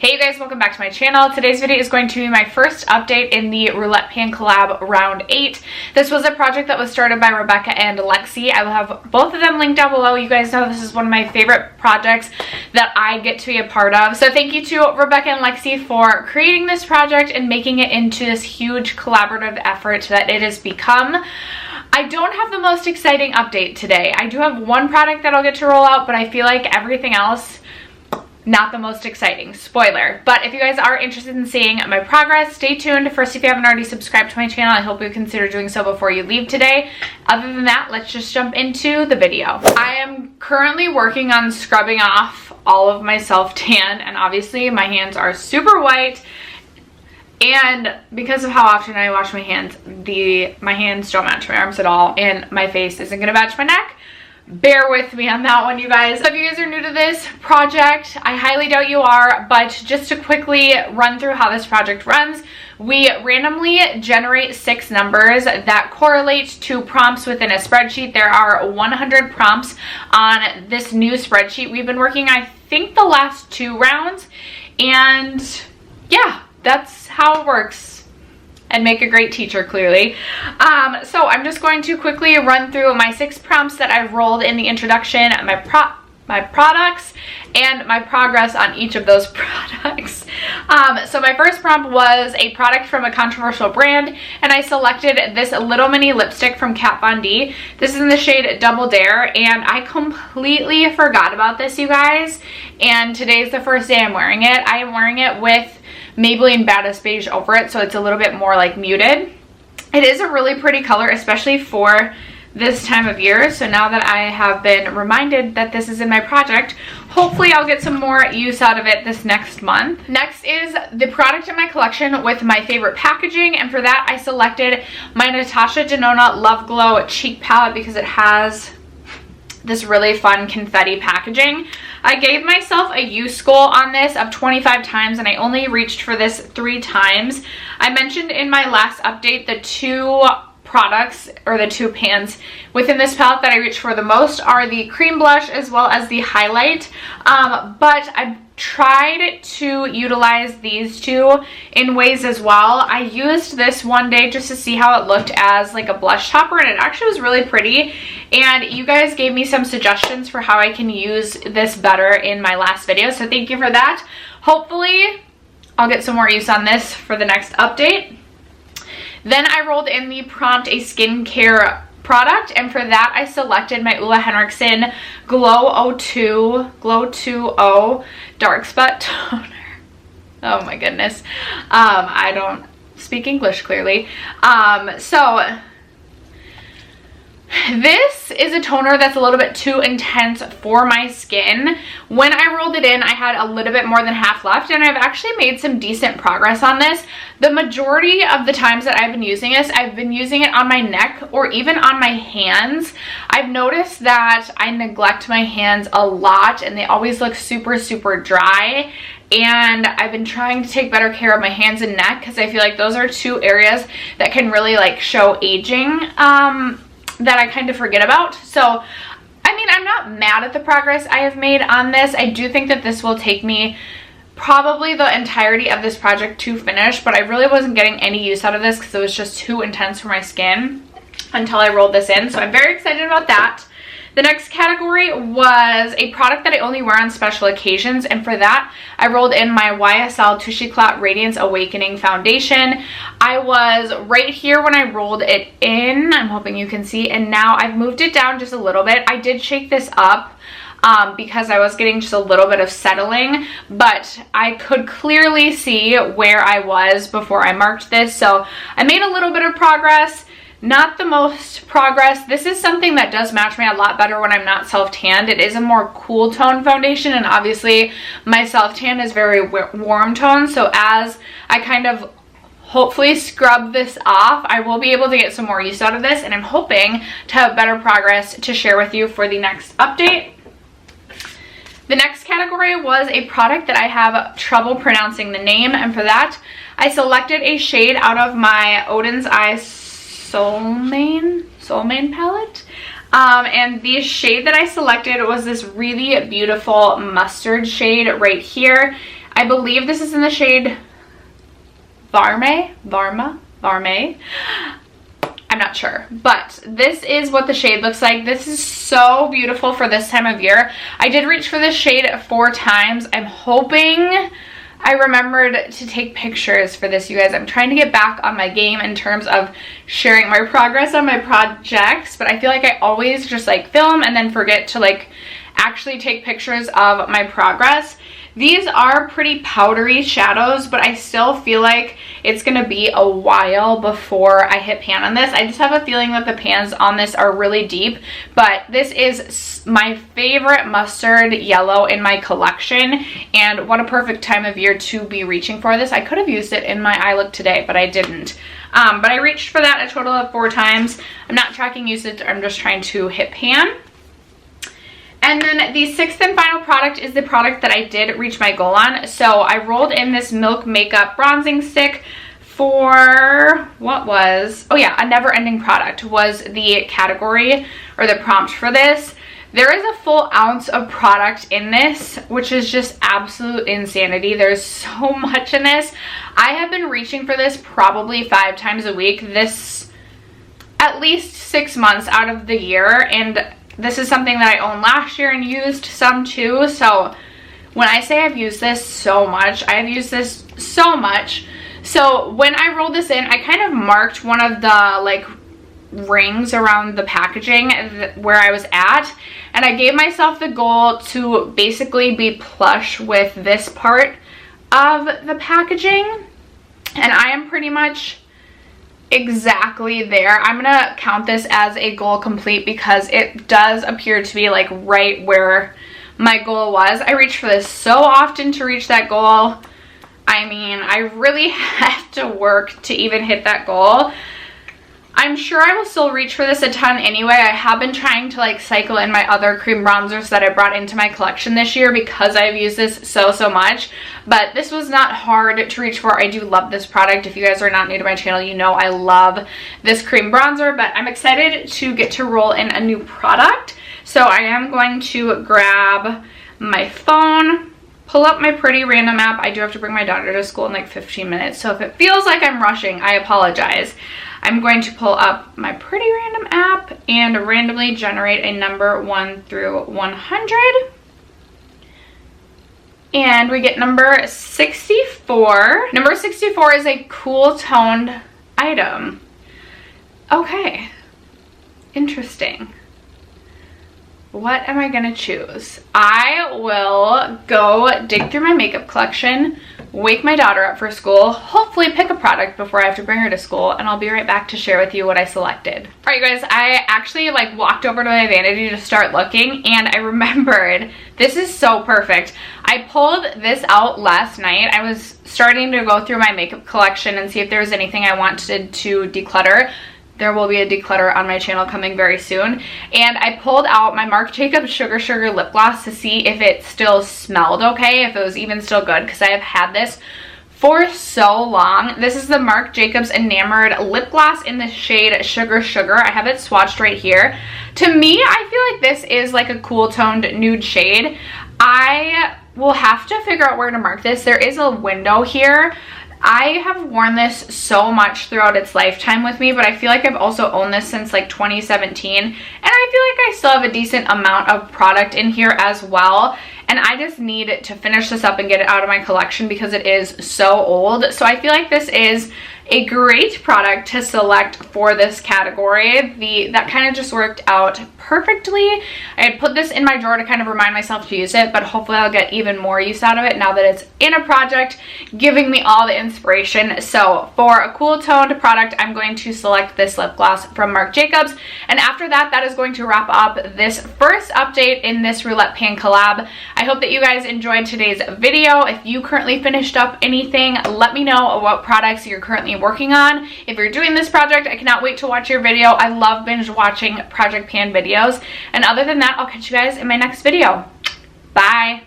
Hey you guys, welcome back to my channel. Today's video is going to be my first update in the Roulette Pan collab round 8. This was a project that was started by Rebecca and Lexi. I will have both of them linked down below. You guys know this is one of my favorite projects that I get to be a part of. So thank you to Rebecca and Lexi for creating this project and making it into this huge collaborative effort that it has become. I don't have the most exciting update today. I do have one product that I'll get to roll out, but I feel like everything else not the most exciting. Spoiler. But if you guys are interested in seeing my progress, stay tuned. First, if you haven't already subscribed to my channel, I hope you consider doing so before you leave today. Other than that, let's just jump into the video. I am currently working on scrubbing off all of my self-tan, and obviously my hands are super white. And because of how often I wash my hands, my hands don't match my arms at all, and my face isn't gonna match my neck. Bear with me on that one, you guys. So if you guys are new to this project, I highly doubt you are, but just to quickly run through how this project runs, we randomly generate 6 numbers that correlate to prompts within a spreadsheet. There are 100 prompts on this new spreadsheet. We've been working, I think, the last 2 rounds, and yeah, that's how it works. And make a great teacher, clearly. So I'm just going to quickly run through my 6 prompts that I've rolled in the introduction, my products, and my progress on each of those products. So my first prompt was a product from a controversial brand, and I selected this little mini lipstick from Kat Von D. This is in the shade Double Dare, and I completely forgot about this, you guys. And today's the first day I'm wearing it. I am wearing it with Maybelline Baddest Beige over it, so it's a little bit more like muted. It is a really pretty color, especially for this time of year. So now that I have been reminded that this is in my project, hopefully I'll get some more use out of it this next month. Next is the product in my collection with my favorite packaging, and for that I selected my Natasha Denona Love Glow Cheek Palette because it has this really fun confetti packaging. I gave myself a use goal on this of 25 times, and I only reached for this 3 times. I mentioned in my last update the 2 products, or the 2 pans within this palette that I reach for the most are the cream blush as well as the highlight, but I've tried to utilize these 2 in ways as well. I used this one day just to see how it looked as like a blush topper, and it actually was really pretty, and you guys gave me some suggestions for how I can use this better in my last video, so thank you for that. Hopefully I'll get some more use on this for the next update. Then I rolled in the prompt a skincare product, and for that I selected my Ole Henriksen Glow 2O Dark Spot Toner. Oh my goodness. I don't speak English clearly. So this is a toner that's a little bit too intense for my skin. When I rolled it in, I had a little bit more than half left, and I've actually made some decent progress on this. The majority of the times that I've been using this, I've been using it on my neck or even on my hands. I've noticed that I neglect my hands a lot, and they always look super, super dry. And I've been trying to take better care of my hands and neck because I feel like those are 2 areas that can really like show aging, that I kind of forget about. So, I mean, I'm not mad at the progress I have made on this. I do think that this will take me probably the entirety of this project to finish, but I really wasn't getting any use out of this because it was just too intense for my skin until I rolled this in. So I'm very excited about that. The next category was a product that I only wear on special occasions, and for that I rolled in my YSL Touche Eclat Radiance Awakening Foundation. I was right here when I rolled it in, I'm hoping you can see, and now I've moved it down just a little bit. I did shake this up because I was getting just a little bit of settling, but I could clearly see where I was before I marked this, so I made a little bit of progress. Not the most progress. This is something that does match me a lot better when I'm not self-tanned. It is a more cool tone foundation, and obviously my self-tan is very warm tone, so as I kind of hopefully scrub this off, I will be able to get some more use out of this, and I'm hoping to have better progress to share with you for the next update. The next category was a product that I have trouble pronouncing the name, and for that I selected a shade out of my Oden's Eyes Soul Mane palette, and the shade that I selected was this really beautiful mustard shade right here. I believe this is in the shade Varme. I'm not sure, but this is what the shade looks like. This is so beautiful for this time of year. I did reach for this shade 4 times. I'm hoping I remembered to take pictures for this, you guys. I'm trying to get back on my game in terms of sharing my progress on my projects, but I feel like I always just like film and then forget to like actually take pictures of my progress. These are pretty powdery shadows, but I still feel like it's gonna be a while before I hit pan on this. I just have a feeling that the pans on this are really deep, but this is my favorite mustard yellow in my collection, and what a perfect time of year to be reaching for this. I could have used it in my eye look today, but I didn't. But I reached for that a total of 4 times. I'm not tracking usage, I'm just trying to hit pan. And then the 6th and final product is the product that I did reach my goal on. So I rolled in this Milk Makeup Bronzing Stick for, what was, oh yeah, a never ending product was the category or the prompt for this. There is a full ounce of product in this, which is just absolute insanity. There's so much in this. I have been reaching for this probably 5 times a week this at least 6 months out of the year, and this is something that I owned last year and used some too. So when I say I've used this so much, I've used this so much. So when I rolled this in, I kind of marked one of the like rings around the packaging where I was at, and I gave myself the goal to basically be plush with this part of the packaging, and I am pretty much exactly there. I'm gonna count this as a goal complete because it does appear to be like right where my goal was. I reach for this so often to reach that goal. I mean, I really have to work to even hit that goal. I'm sure I will still reach for this a ton anyway. I have been trying to like cycle in my other cream bronzers that I brought into my collection this year because I've used this so much, but this was not hard to reach for. I do love this product. If you guys are not new to my channel, you know I love this cream bronzer, but I'm excited to get to roll in a new product. So I am going to grab my phone, pull up my Pretty Random app. I do have to bring my daughter to school in like 15 minutes, so if it feels like I'm rushing, I apologize. I'm going to pull up my Pretty Random app and randomly generate a number 1 through 100. And we get number 64. Number 64 is a cool toned item. Okay, interesting. What am I gonna choose? I will go dig through my makeup collection, wake my daughter up for school, hopefully pick a product before I have to bring her to school, and I'll be right back to share with you what I selected. All right, guys, I actually like walked over to my vanity to start looking, and I remembered this is so perfect. I pulled this out last night. I was starting to go through my makeup collection and see if there was anything I wanted to declutter. There will be a declutter on my channel coming very soon. And I pulled out my Marc Jacobs Sugar lip gloss to see if it still smelled okay, if it was even still good, because I have had this for so long. This is the Marc Jacobs Enamored Lip Gloss in the shade Sugar. I have it swatched right here. To me, I feel like this is like a cool toned nude shade. I will have to figure out where to mark this. There is a window here. I have worn this so much throughout its lifetime with me, but I feel like I've also owned this since like 2017, and I feel like I still have a decent amount of product in here as well, and I just need to finish this up and get it out of my collection because it is so old. So I feel like this is a great product to select for this category. That kind of just worked out perfectly. I had put this in my drawer to kind of remind myself to use it, but hopefully I'll get even more use out of it now that it's in a project giving me all the inspiration. So for a cool toned product, I'm going to select this lip gloss from Marc Jacobs, and after that, that is going to wrap up this first update in this roulette pan collab. I hope that you guys enjoyed today's video. If you currently finished up anything, let me know what products you're currently working on. If you're doing this project, I cannot wait to watch your video. I love binge watching project pan videos. And other than that, I'll catch you guys in my next video. Bye.